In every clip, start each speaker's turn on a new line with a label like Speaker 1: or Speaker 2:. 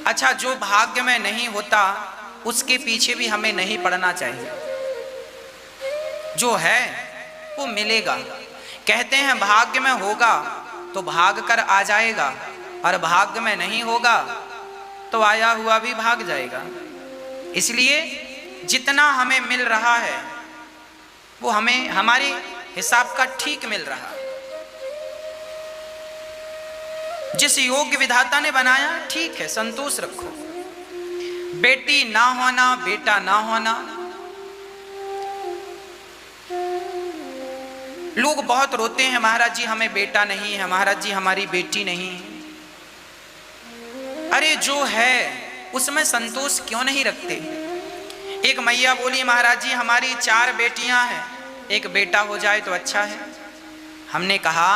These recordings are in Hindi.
Speaker 1: अच्छा, जो भाग्य में नहीं होता उसके पीछे भी हमें नहीं पड़ना चाहिए। जो है वो मिलेगा। कहते हैं भाग्य में होगा तो भाग कर आ जाएगा, और भाग्य में नहीं होगा तो आया हुआ भी भाग जाएगा। इसलिए जितना हमें मिल रहा है वो हमें हमारे हिसाब का ठीक मिल रहा है। जिस योग्य विधाता ने बनाया ठीक है, संतोष रखो। बेटी ना होना, बेटा ना होना, लोग बहुत रोते हैं, महाराज जी हमें बेटा नहीं है, महाराज जी हमारी बेटी नहीं है। अरे जो है उसमें संतोष क्यों नहीं रखते? एक मैया बोली, महाराज जी हमारी 4 बेटियां हैं, एक बेटा हो जाए तो अच्छा है। हमने कहा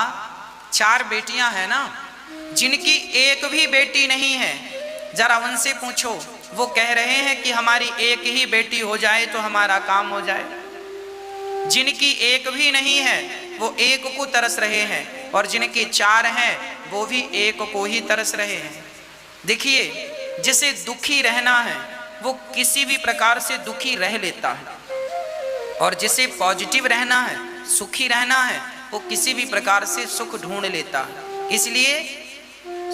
Speaker 1: 4 बेटियां हैं ना, जिनकी एक भी बेटी नहीं है जरा उनसे पूछो, वो कह रहे हैं कि हमारी एक ही बेटी हो जाए तो हमारा काम हो जाए। जिनकी एक भी नहीं है वो एक को तरस रहे हैं, और जिनके 4 हैं वो भी एक को ही तरस रहे हैं। देखिए, जिसे दुखी रहना है वो किसी भी प्रकार से दुखी रह लेता है, और जिसे पॉजिटिव रहना है, सुखी रहना है, वो किसी भी प्रकार से सुख ढूंढ लेता है। इसलिए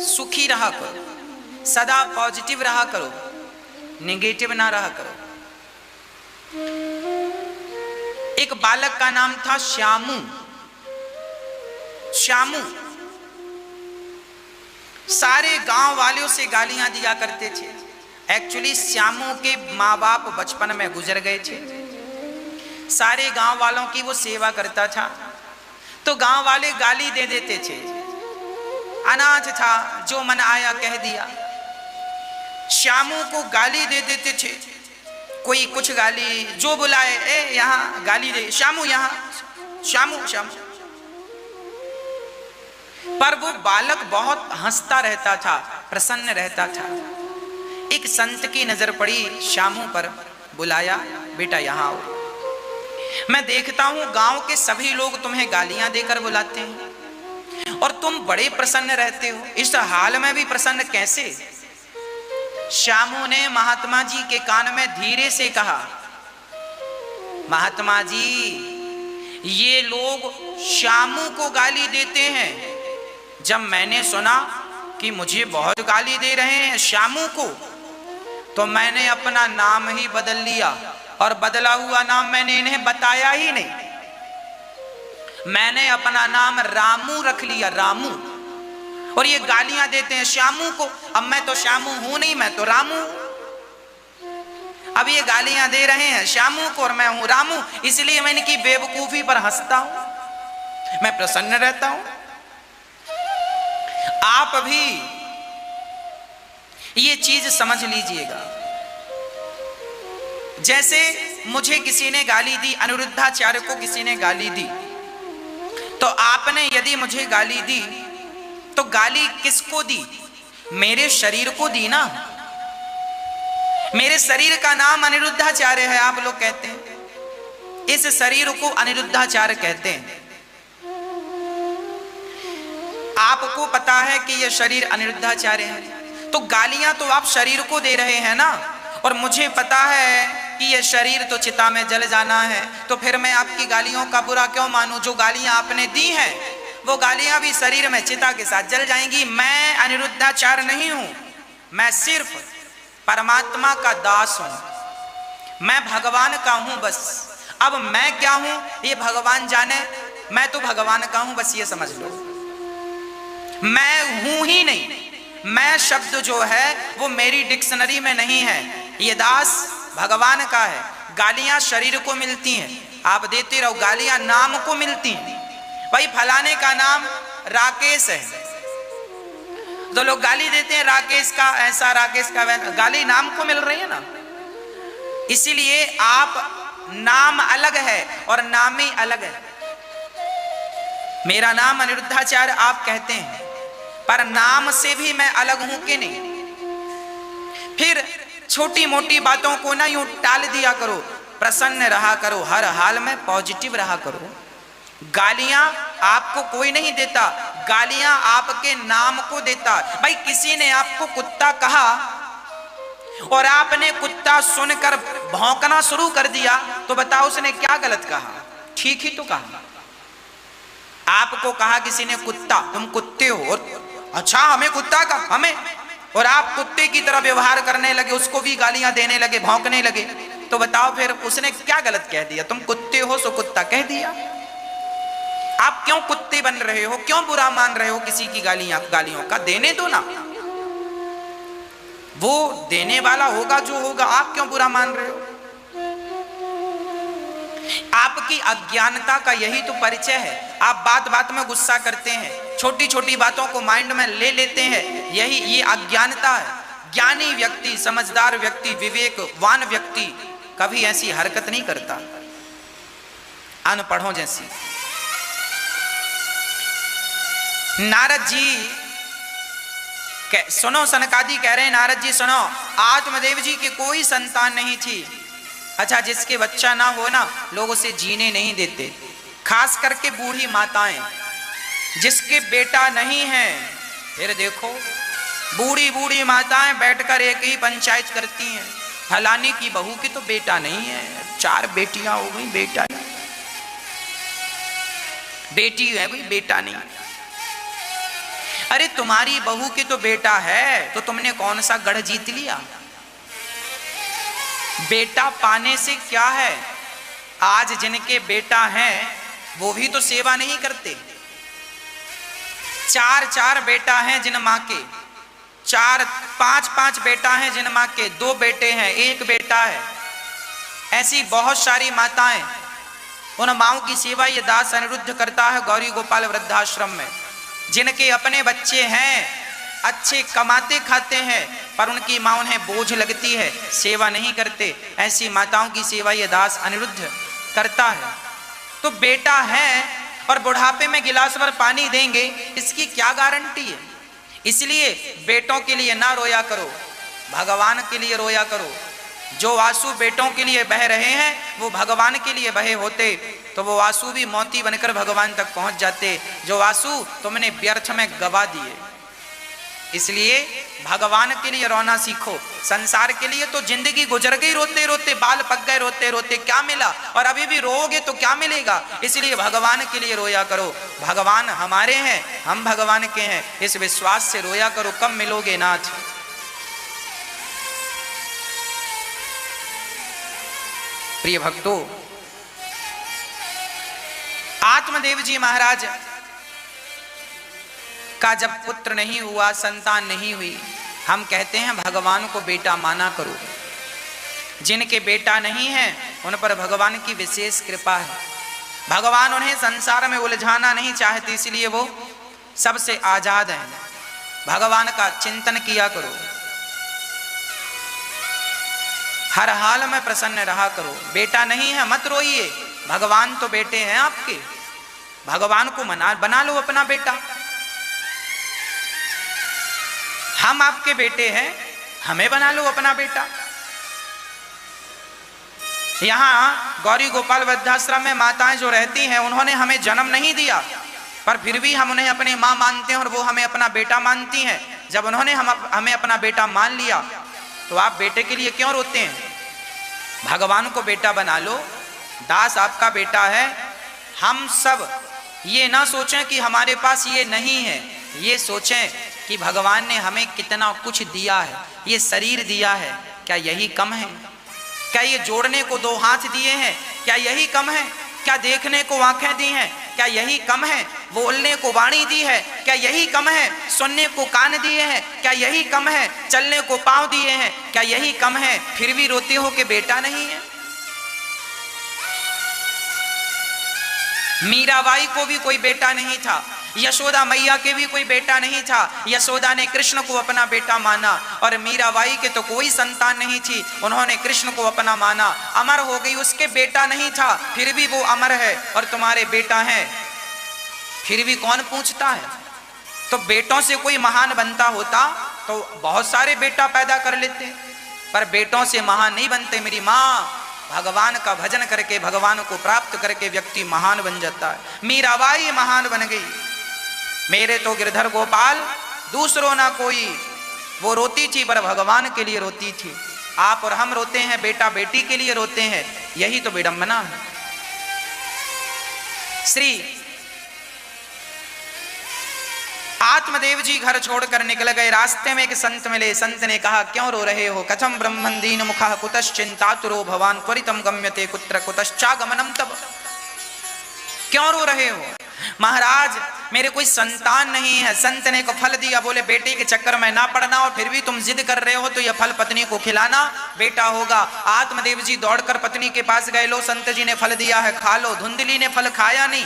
Speaker 1: सुखी रहा करो, सदा पॉजिटिव रहा करो, नेगेटिव ना रहा करो। एक बालक का नाम था श्यामू। श्यामू सारे गांव वालों से गालियां दिया करते थे। एक्चुअली श्यामू के माँ बाप बचपन में गुजर गए थे। सारे गांव वालों की वो सेवा करता था, तो गांव वाले गाली दे देते थे। अनाथ था, जो मन आया कह दिया। श्यामू को गाली दे देते थे, कोई कुछ गाली, जो बुलाए ए यहाँ गाली दे, श्यामू यहाँ, श्यामू श्यामू। पर वो बालक बहुत हंसता रहता था, प्रसन्न रहता था। एक संत की नजर पड़ी श्यामू पर, बुलाया, बेटा यहाँ आओ। मैं देखता हूं गांव के सभी लोग तुम्हें गालियां देकर बुलाते हैं और तुम बड़े प्रसन्न रहते हो, इस हाल में भी प्रसन्न कैसे? श्यामू ने महात्मा जी के कान में धीरे से कहा, महात्मा जी ये लोग श्यामू को गाली देते हैं। जब मैंने सुना कि मुझे बहुत गाली दे रहे हैं श्यामू को, तो मैंने अपना नाम ही बदल लिया, और बदला हुआ नाम मैंने इन्हें बताया ही नहीं। मैंने अपना नाम रामू रख लिया, रामू। और ये गालियां देते हैं श्यामू को। अब मैं तो श्यामू हूं नहीं, मैं तो रामू। अब ये गालियां दे रहे हैं श्यामू को और मैं हूं रामू, इसलिए मैं इनकी बेवकूफी पर हंसता हूं, मैं प्रसन्न रहता हूं। आप भी ये चीज समझ लीजिएगा। जैसे मुझे किसी ने गाली दी, अनिरुद्धाचार्य को किसी ने गाली दी, तो आपने यदि मुझे गाली दी तो गाली किसको दी? मेरे शरीर को दी ना। मेरे शरीर का नाम अनिरुद्धाचार्य है, आप लोग कहते हैं। इस शरीर को अनिरुद्धाचार्य कहते हैं। आपको पता है कि यह शरीर अनिरुद्धाचार्य है, तो गालियां तो आप शरीर को दे रहे हैं ना। और मुझे पता है कि यह शरीर तो चिता में जल जाना है, तो फिर मैं आपकी गालियों का बुरा क्यों मानूं? जो गालियां आपने दी हैं वो गालियां भी शरीर में चिता के साथ जल जाएंगी। मैं अनिरुद्धाचार्य नहीं हूं, मैं सिर्फ परमात्मा का दास हूं, मैं भगवान का हूं बस। अब मैं क्या हूं ये भगवान जाने, मैं तो भगवान का हूं बस, ये समझ लो। मैं हूं ही नहीं, मैं शब्द जो है वो मेरी डिक्शनरी में नहीं है। ये दास भगवान का है। गालियां शरीर को मिलती हैं, आप देते रहो, गालियां नाम को मिलती हैं। भाई फलाने का नाम राकेश है, तो लोग गाली देते हैं राकेश का ऐसा, राकेश का वैसा, गाली नाम को मिल रही है ना। इसीलिए आप नाम अलग है और नामी अलग है। मेरा नाम अनिरुद्धाचार्य आप कहते हैं, पर नाम से भी मैं अलग हूं कि नहीं? फिर छोटी मोटी बातों को ना यूं टाल दिया करो, प्रसन्न रहा करो, हर हाल में पॉजिटिव रहा करो। गालियां आपको कोई नहीं देता, गालियां आपके नाम को देता। भाई किसी ने आपको कुत्ता कहा और आपने कुत्ता सुनकर भौंकना शुरू कर दिया, तो बताओ उसने क्या गलत कहा? ठीक ही तो कहा। आपको कहा किसी ने कुत्ता, तुम कुत्ते हो, और अच्छा हमें कुत्ता का हमें, और आप कुत्ते की तरह व्यवहार करने लगे, उसको भी गालियां देने लगे, भौंकने लगे, तो बताओ फिर उसने क्या गलत कह दिया? तुम कुत्ते हो सो कुत्ता कह दिया। आप क्यों कुत्ते बन रहे हो? क्यों बुरा मान रहे हो किसी की गालियों का? देने दो ना, वो देने वाला होगा जो होगा, आप क्यों बुरा मान रहे हो? आपकी अज्ञानता का यही तो परिचय है। आप बात बात में गुस्सा करते हैं, छोटी छोटी बातों को माइंड में ले लेते हैं, यही ये अज्ञानता है। ज्ञानी व्यक्ति, समझदार व्यक्ति, विवेकवान व्यक्ति कभी ऐसी हरकत नहीं करता, अनपढ़ों जैसी। नारद जी सुनो, सनकादि कह रहे हैं, नारद जी सुनो, आत्मदेव जी की कोई संतान नहीं थी। अच्छा, जिसके बच्चा ना हो ना, लोग उसे जीने नहीं देते, खास करके बूढ़ी माताएं। जिसके बेटा नहीं है, फिर देखो बूढ़ी बूढ़ी माताएं बैठकर एक ही पंचायत करती हैं, फलाने की बहू की तो बेटा नहीं है, 4 बेटियां हो गई, बेटा नहीं, बेटी है कोई बेटा नहीं। अरे तुम्हारी बहू की तो बेटा है, तो तुमने कौन सा गढ़ जीत लिया? बेटा पाने से क्या है? आज जिनके बेटा हैं वो भी तो सेवा नहीं करते। 4 बेटा हैं जिन माँ के, 5 बेटा हैं जिन माँ के, 2 बेटे हैं, 1 बेटा है। ऐसी बहुत सारी माताएं, उन माओं की सेवा ये दास अनिरुद्ध करता है गौरी गोपाल वृद्धाश्रम में। जिनके अपने बच्चे हैं, अच्छे कमाते खाते हैं, पर उनकी माँ उन्हें बोझ लगती है, सेवा नहीं करते, ऐसी माताओं की सेवा ये दास अनिरुद्ध करता है। तो बेटा है और बुढ़ापे में गिलास भर पानी देंगे, इसकी क्या गारंटी है? इसलिए बेटों के लिए ना रोया करो, भगवान के लिए रोया करो। जो आंसू बेटों के लिए बह रहे हैं वो भगवान के लिए बहे होते तो वो आंसू भी मोती बनकर भगवान तक पहुंच जाते। जो आंसू तुमने व्यर्थ में गवा दिए, इसलिए भगवान के लिए रोना सीखो। संसार के लिए तो जिंदगी गुजर गई रोते रोते, बाल पक गए रोते रोते, क्या मिला? और अभी भी रोओगे तो क्या मिलेगा? इसलिए भगवान के लिए रोया करो। भगवान हमारे हैं, हम भगवान के हैं, इस विश्वास से रोया करो। कब मिलोगे नाथ? प्रिय भक्तों, आत्मदेव जी महाराज का जब पुत्र नहीं हुआ, संतान नहीं हुई, हम कहते हैं भगवान को बेटा माना करो। जिनके बेटा नहीं है उन पर भगवान की विशेष कृपा है। भगवान उन्हें संसार में उलझाना नहीं चाहते, इसलिए वो सबसे आजाद हैं। भगवान का चिंतन किया करो, हर हाल में प्रसन्न रहा करो। बेटा नहीं है मत रोइए, भगवान तो बेटे हैं आपके, भगवान को बना लो अपना बेटा। हम आपके बेटे हैं, हमें बना लो अपना बेटा। यहां गौरी गोपाल वृद्धाश्रम में माताएं जो रहती हैं, उन्होंने हमें जन्म नहीं दिया, पर फिर भी हम उन्हें अपनी मां मानते हैं और वो हमें अपना बेटा मानती हैं। जब उन्होंने हमें अपना बेटा मान लिया, तो आप बेटे के लिए क्यों रोते हैं? भगवान को बेटा बना लो, दास आपका बेटा है। हम सब ये ना सोचें कि हमारे पास ये नहीं है, ये सोचें कि भगवान ने हमें कितना कुछ दिया है। ये शरीर दिया है, क्या यही कम है? क्या ये जोड़ने को 2 हाथ दिए हैं, क्या यही कम है? क्या देखने को आंखें दी हैं, क्या यही कम है? बोलने को वाणी दी है, क्या यही कम है? सुनने को कान दिए हैं, क्या यही कम है? चलने को पांव दिए हैं, क्या यही कम है? फिर भी रोते हो कि बेटा नहीं है। मीराबाई को भी कोई बेटा नहीं था, यशोदा मैया के भी कोई बेटा नहीं था। यशोदा ने कृष्ण को अपना बेटा माना, और मीराबाई के तो कोई संतान नहीं थी, उन्होंने कृष्ण को अपना माना। अमर हो गई, उसके बेटा नहीं था, फिर भी वो अमर है, और तुम्हारे बेटा है, फिर भी कौन पूछता है? तो बेटों से कोई महान बनता होता तो बहुत सारे बेटा पैदा कर लेते, पर बेटों से महान नहीं बनते। मेरी माँ, भगवान का भजन करके, भगवान को प्राप्त करके व्यक्ति महान बन जाता है। मीराबाई महान बन गई। मेरे तो गिरधर गोपाल दूसरों ना कोई, वो रोती थी पर भगवान के लिए रोती थी। आप और हम रोते हैं, बेटा बेटी के लिए रोते हैं, यही तो विडंबना है। श्री आत्मदेव जी घर छोड़कर निकल गए। रास्ते में एक संत मिले। संत ने कहा, क्यों रो रहे हो? कथम ब्रह्मन दीन मुखः कुतश्चिंतातुरो भवान त्वरितम गम्यते कुत्र कुतश्चागमनम तब। क्यों रो रहे हो? महाराज मेरे कोई संतान नहीं है। संत ने को फल दिया, बोले बेटे के चक्कर में ना पड़ना, और फिर भी तुम जिद कर रहे हो तो यह फल पत्नी को खिलाना, बेटा होगा। आत्मदेव जी दौड़कर पत्नी के पास गए, लो संत जी ने फल दिया है, खा लो। धुंधली ने फल खाया नहीं,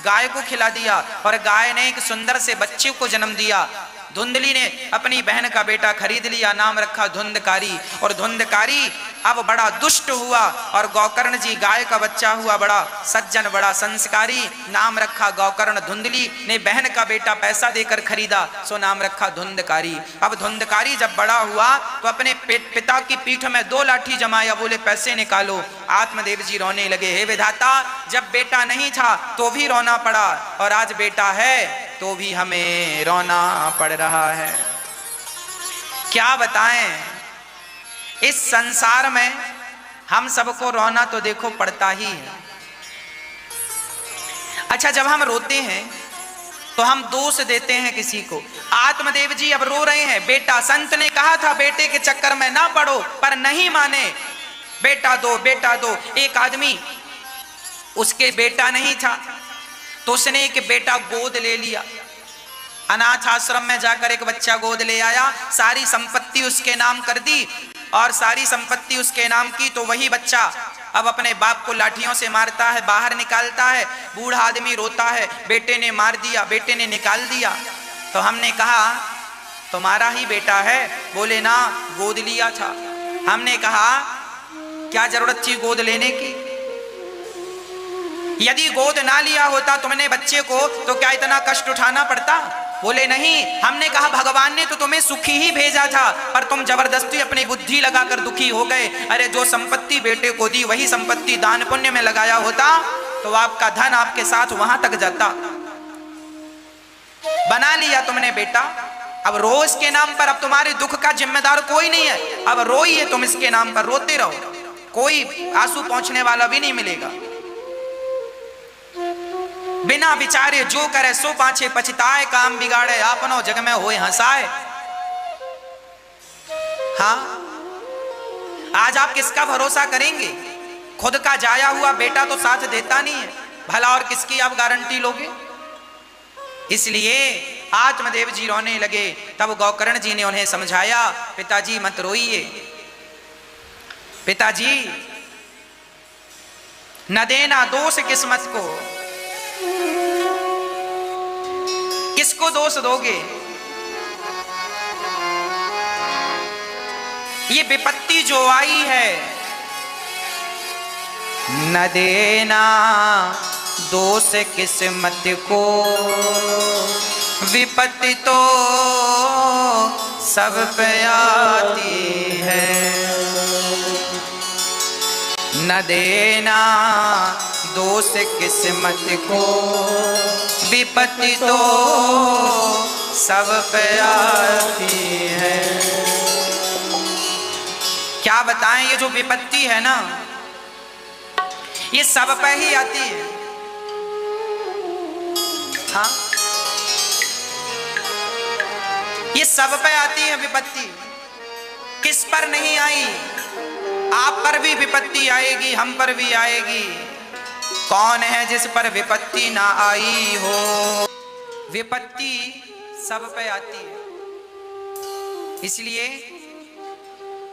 Speaker 1: गाय को खिला दिया, और गाय ने एक सुंदर से बच्चे को जन्म दिया। धुंधली ने अपनी बहन का बेटा खरीद लिया, नाम रखा धुंधकारी। और धुंधकारी अब बड़ा दुष्ट हुआ, और गौकर्ण जी गाय का बच्चा हुआ बड़ा सज्जन, बड़ा संस्कारी, नाम रखा गौकर्ण। धुंधली ने बहन का बेटा पैसा देकर खरीदा, सो नाम रखा धुंधकारी। अब धुंधकारी जब बड़ा हुआ तो अपने पिता की पीठ में 2 लाठी जमाया, बोले पैसे निकालो। आत्मदेव जी रोने लगे, हे विधाता, जब बेटा नहीं था तो भी रोना पड़ा, और आज बेटा है तो भी हमें रोना पड़ रहा है। क्या बताएं, इस संसार में हम सबको रोना तो देखो पड़ता ही है। अच्छा, जब हम रोते हैं तो हम दोष देते हैं किसी को। आत्मदेव जी अब रो रहे हैं, बेटा, संत ने कहा था बेटे के चक्कर में ना पड़ो, पर नहीं माने, बेटा दो बेटा दो। एक आदमी, उसके बेटा नहीं था तो उसने एक बेटा गोद ले लिया। अनाथ आश्रम में जाकर एक बच्चा गोद ले आया, सारी संपत्ति उसके नाम कर दी, और सारी संपत्ति उसके नाम की। तो वही बच्चा अब अपने बाप को लाठियों से मारता है, बाहर निकालता है। बूढ़ा आदमी रोता है, बेटे ने मार दिया, बेटे ने निकाल दिया। तो हमने कहा तुम्हारा ही बेटा है? बोले ना, गोद लिया था। हमने कहा क्या जरूरत थी गोद लेने की? यदि गोद ना लिया होता तुमने बच्चे को तो क्या इतना कष्ट उठाना पड़ता? बोले नहीं। हमने कहा भगवान ने तो तुम्हें सुखी ही भेजा था, पर तुम जबरदस्ती अपनी बुद्धि लगाकर दुखी हो गए। अरे जो संपत्ति बेटे को दी वही संपत्ति दान पुण्य में लगाया होता तो आपका धन आपके साथ वहां तक जाता। बना लिया तुमने बेटा, अब रो इसके नाम पर। अब तुम्हारे दुख का जिम्मेदार कोई नहीं है, अब रोइए तुम इसके नाम पर, रोते रहो, कोई आंसू पहुंचने वाला भी नहीं मिलेगा। बिना विचारे जो करे सो पाछे पछताए, काम बिगाड़े आपनो जग में होए हंसाए। हाँ, आज आप किसका भरोसा करेंगे? खुद का जाया हुआ बेटा तो साथ देता नहीं है, भला और किसकी आप गारंटी लोगे? इसलिए आत्मदेव जी रोने लगे। तब गौकर्ण जी ने उन्हें समझाया, पिताजी मत रोइए, पिताजी न देना दोष किस्मत को, किसको दोष दोगे? ये विपत्ति जो आई है, न देना दोष किस्मत को, विपत्ति तो सब पे आती है। न देना दोष किस्मत को, विपत्ति तो सब पे आती है। क्या बताएं, ये जो विपत्ति है ना, ये सब पे ही आती है। हाँ, ये सब पे आती है विपत्ति। किस पर नहीं आई? आप पर भी विपत्ति आएगी, हम पर भी आएगी। कौन है जिस पर विपत्ति ना आई हो? विपत्ति सब पे आती है। इसलिए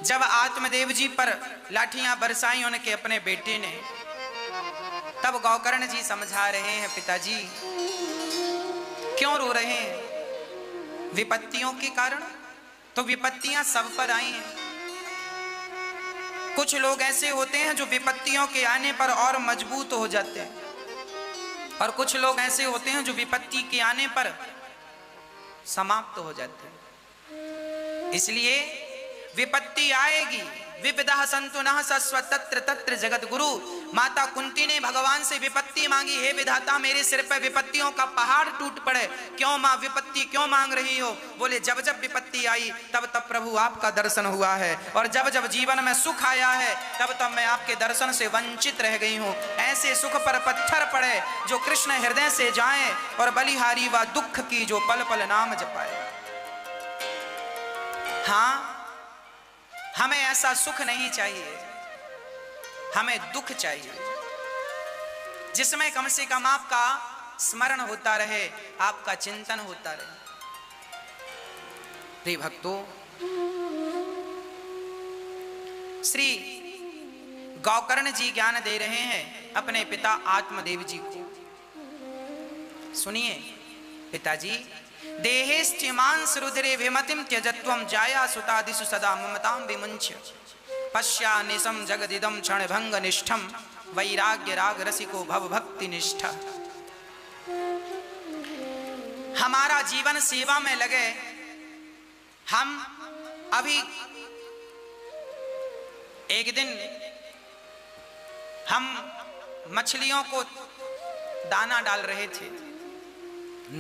Speaker 1: जब आत्मदेव जी पर लाठियां बरसाई उनके अपने बेटे ने, तब गौकर्ण जी समझा रहे हैं, पिताजी क्यों रो रहे हैं? विपत्तियों के कारण? तो विपत्तियां सब पर आई हैं। कुछ लोग ऐसे होते हैं जो विपत्तियों के आने पर और मजबूत हो जाते हैं, और कुछ लोग ऐसे होते हैं जो विपत्ति के आने पर समाप्त हो जाते हैं। इसलिए विपत्ति आएगी, विविधः सन्तु नः सस्व तत्र तत्र जगत गुरु। माता कुंती ने भगवान से विपत्ति मांगी, हे विधाता मेरे सिर पर विपत्तियों का पहाड़ टूट पड़े। क्यों माँ विपत्ति क्यों मांग रही हो? बोले जब जब विपत्ति आई तब तब प्रभु आपका दर्शन हुआ है, और जब जब जीवन में सुख आया है तब तब मैं आपके दर्शन से वंचित रह गई हूँ। ऐसे सुख पर पत्थर पड़े जो कृष्ण हृदय से जाए, और बलिहारी व दुख की जो पल पल नाम जपाए। हाँ, हमें ऐसा सुख नहीं चाहिए, हमें दुख चाहिए जिसमें कम से कम आपका स्मरण होता रहे, आपका चिंतन होता रहे। प्रिय भक्तों, श्री गौकर्ण जी ज्ञान दे रहे हैं अपने पिता आत्मदेव जी को। सुनिए, पिताजी, देहेश्चिमांस रुद्रे विमतिम त्यजत्वम जाया सुतादिषु सदा ममतां विमुञ्च्य पश्या निशम जगदिदं क्षण भंग निष्ठम वैराग्य राग रसिको भव भक्ति निष्ठा। हमारा जीवन सेवा में लगे। हम अभी एक दिन हम मछलियों को दाना डाल रहे थे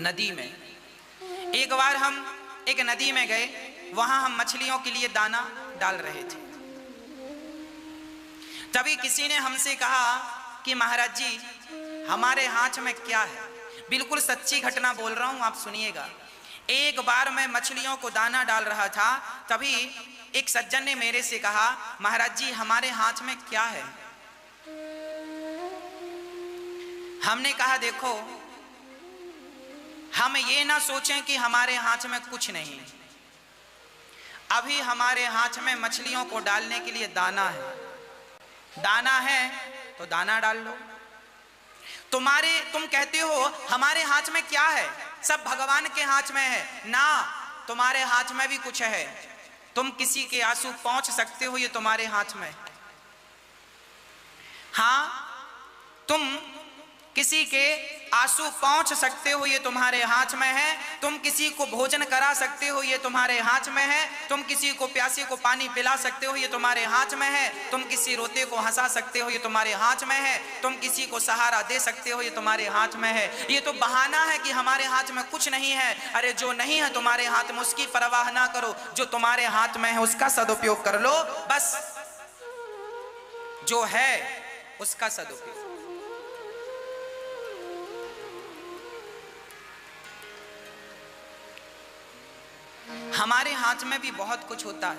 Speaker 1: नदी में। एक बार हम एक नदी में गए, वहां हम मछलियों के लिए दाना डाल रहे थे। तभी किसी ने हमसे कहा कि महाराज जी, हमारे हाथ में क्या है? बिल्कुल सच्ची घटना बोल रहा हूं, आप सुनिएगा। एक बार मैं मछलियों को दाना डाल रहा था, तभी एक सज्जन ने मेरे से कहा, महाराज जी हमारे हाथ में क्या है? हमने कहा देखो, हम ये ना सोचें कि हमारे हाथ में कुछ नहीं, अभी हमारे हाथ में मछलियों को डालने के लिए दाना है। दाना है तो दाना डाल लो। तुम कहते हो हमारे हाथ में क्या है? सब भगवान के हाथ में है ना। तुम्हारे हाथ में भी कुछ है। तुम किसी के आंसू पहुंच सकते हो, ये तुम्हारे हाथ में। हाँ, तुम किसी के आंसू पहुंच सकते हो, ये तुम्हारे हाथ में है। तुम किसी को भोजन करा सकते हो, ये तुम्हारे हाथ में है। तुम किसी को प्यासे को पानी पिला सकते हो, ये तुम्हारे हाथ में है। तुम किसी रोते को हंसा सकते हो, ये तुम्हारे हाथ में है। तुम किसी को सहारा दे सकते हो, ये तुम्हारे हाथ में है। ये तो बहाना है कि हमारे हाथ में कुछ नहीं है। अरे जो नहीं है तुम्हारे हाथ में उसकी परवाह ना करो, जो तुम्हारे हाथ में है उसका सदुपयोग कर लो। बस जो है उसका सदुपयोग। हमारे हाथ में भी बहुत कुछ होता है।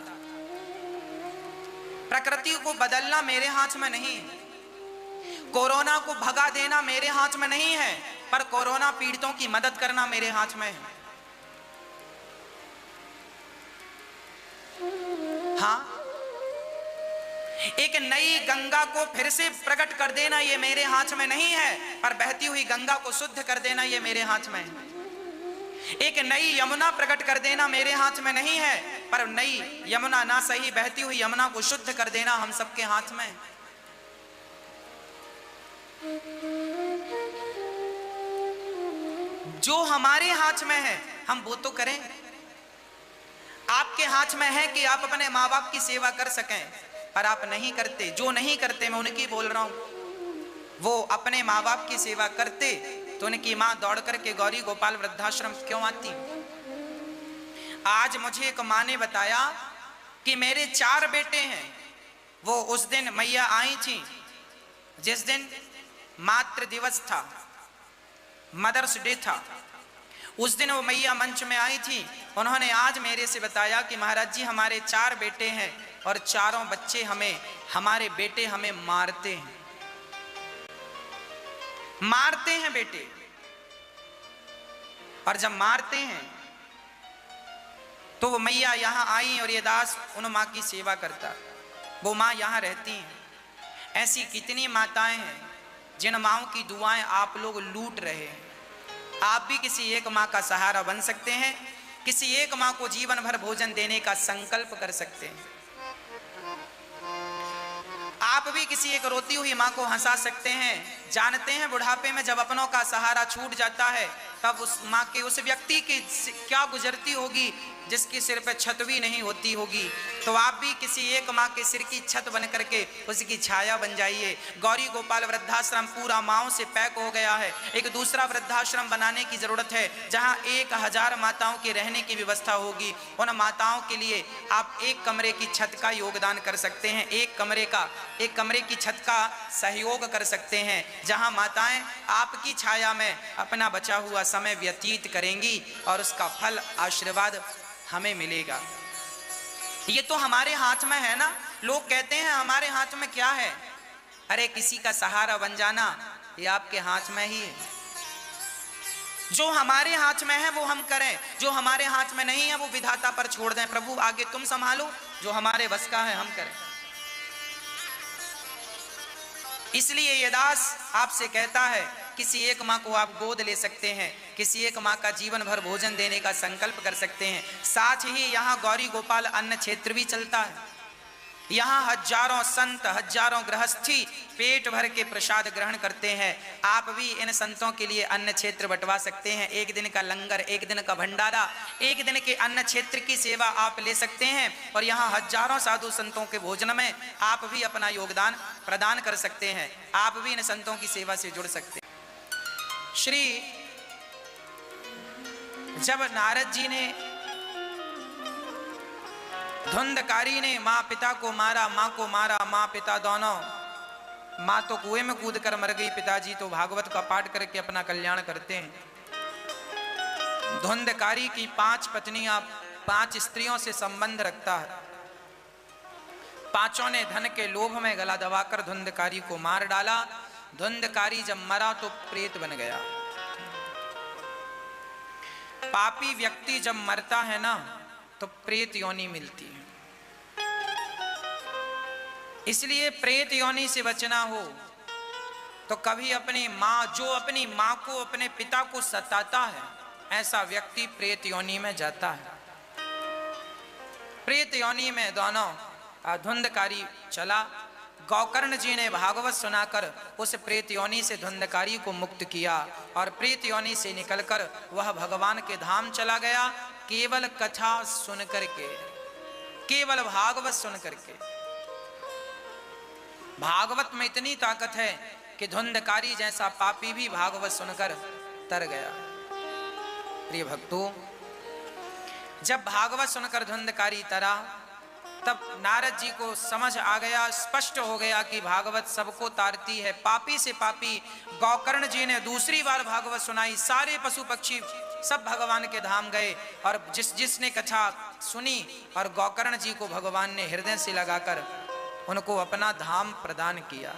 Speaker 1: प्रकृति को बदलना मेरे हाथ में नहीं है। कोरोना को भगा देना मेरे हाथ में नहीं है, पर कोरोना पीड़ितों की मदद करना मेरे हाथ में है। हाँ, एक नई गंगा को फिर से प्रकट कर देना ये मेरे हाथ में नहीं है, पर बहती हुई गंगा को शुद्ध कर देना ये मेरे हाथ में है। एक नई यमुना प्रकट कर देना मेरे हाथ में नहीं है, पर नई यमुना ना सही बहती हुई यमुना को शुद्ध कर देना हम सबके हाथ में। जो हमारे हाथ में है हम वो तो करें। आपके हाथ में है कि आप अपने माँ बाप की सेवा कर सकें, पर आप नहीं करते। जो नहीं करते, मैं उनकी बोल रहा हूं। वो अपने माँ बाप की सेवा करते तो उनकी मां दौड़ करके गौरी गोपाल वृद्धाश्रम क्यों आती? आज मुझे एक मां ने बताया कि मेरे 4 बेटे हैं। वो उस दिन मैया आई थी जिस दिन मातृ दिवस था, मदर्स डे था। उस दिन वो मैया मंच में आई थी। उन्होंने आज मेरे से बताया कि महाराज जी हमारे 4 बेटे हैं और चारों बच्चे हमारे बेटे हमें मारते हैं। मारते हैं बेटे। और जब मारते हैं तो वो मैया यहां आई और ये दास उन मां की सेवा करता। वो मां यहां रहती हैं। ऐसी कितनी माताएं हैं जिन माओं की दुआएं आप लोग लूट रहे हैं। आप भी किसी एक मां का सहारा बन सकते हैं। किसी एक मां को जीवन भर भोजन देने का संकल्प कर सकते हैं। आप भी किसी एक रोती हुई मां को हंसा सकते हैं। जानते हैं बुढ़ापे में जब अपनों का सहारा छूट जाता है तब उस मां के, उस व्यक्ति की क्या गुजरती होगी, जिसके सिर पे छत भी नहीं होती होगी, तो आप भी किसी एक माँ के सिर की छत बन करके उसकी छाया बन जाइए। गौरी गोपाल वृद्धाश्रम पूरा माँओं से पैक हो गया है। एक दूसरा वृद्धाश्रम बनाने की जरूरत है जहाँ 1000 माताओं के रहने की व्यवस्था होगी। उन माताओं के लिए आप एक कमरे की छत का योगदान कर सकते हैं, एक कमरे की छत का सहयोग कर सकते हैं, जहाँ माताएं आपकी छाया में अपना बचा हुआ समय व्यतीत करेंगी और उसका फल आशीर्वाद हमें मिलेगा। ये तो हमारे हाथ में है ना। लोग कहते हैं हमारे हाथ में क्या है? अरे किसी का सहारा बन जाना ये आपके हाथ में ही है। जो हमारे हाथ में है वो हम करें, जो हमारे हाथ में नहीं है वो विधाता पर छोड़ दें। प्रभु आगे तुम संभालो, जो हमारे बस का है हम करें। इसलिए ये दास आपसे कहता है, किसी एक माँ को आप गोद ले सकते हैं, किसी एक माँ का जीवन भर भोजन देने का संकल्प कर सकते हैं। साथ ही यहाँ गौरी गोपाल अन्न क्षेत्र भी चलता है। यहाँ हजारों संत, हजारों गृहस्थी पेट भर के प्रसाद ग्रहण करते हैं। आप भी इन संतों के लिए अन्न क्षेत्र बंटवा सकते हैं। एक दिन का लंगर, एक दिन का भंडारा, एक दिन के अन्न क्षेत्र की सेवा आप ले सकते हैं और यहाँ हजारों साधु संतों के भोजन में आप भी अपना योगदान प्रदान कर सकते हैं। आप भी इन संतों की सेवा से जुड़ सकते हैं। जब नारद जी ने, धुंधकारी ने माँ पिता को मारा, माँ को मारा, माँ पिता दोनों, माँ तो कुएं में कूद कर मर गई, पिताजी तो भागवत का पाठ करके अपना कल्याण करते हैं। धुंधकारी की 5 पत्नियां, 5 स्त्रियों से संबंध रखता है। पांचों ने धन के लोभ में गला दबाकर धुंधकारी को मार डाला। धुंधकारी जब मरा तो प्रेत बन गया। पापी व्यक्ति जब मरता है ना तो प्रेत योनि मिलती है। इसलिए प्रेत योनि से बचना हो तो कभी अपनी माँ, जो अपनी माँ को, अपने पिता को सताता है, ऐसा व्यक्ति प्रेत योनि में जाता है। प्रेत योनि में दोनों धुंधकारी चला। गौकर्ण जी ने भागवत सुनाकर उस प्रेत योनि से धुंधकारी को मुक्त किया और प्रेत योनि से निकलकर वह भगवान के धाम चला गया। केवल कथा सुन करके, केवल भागवत सुन करके। भागवत में इतनी ताकत है कि धुंधकारी जैसा पापी भी भागवत सुनकर तर गया। प्रिय भक्तों, जब भागवत सुनकर धुंधकारी तरा तब नारद जी को समझ आ गया, स्पष्ट हो गया कि भागवत सबको तारती है। पापी से पापी गौकर्ण जी ने दूसरी बार भागवत सुनाई। सारे पशु पक्षी सब भगवान के धाम गए और जिसने कथा सुनी और गौकर्ण जी को भगवान ने हृदय से लगाकर उनको अपना धाम प्रदान किया।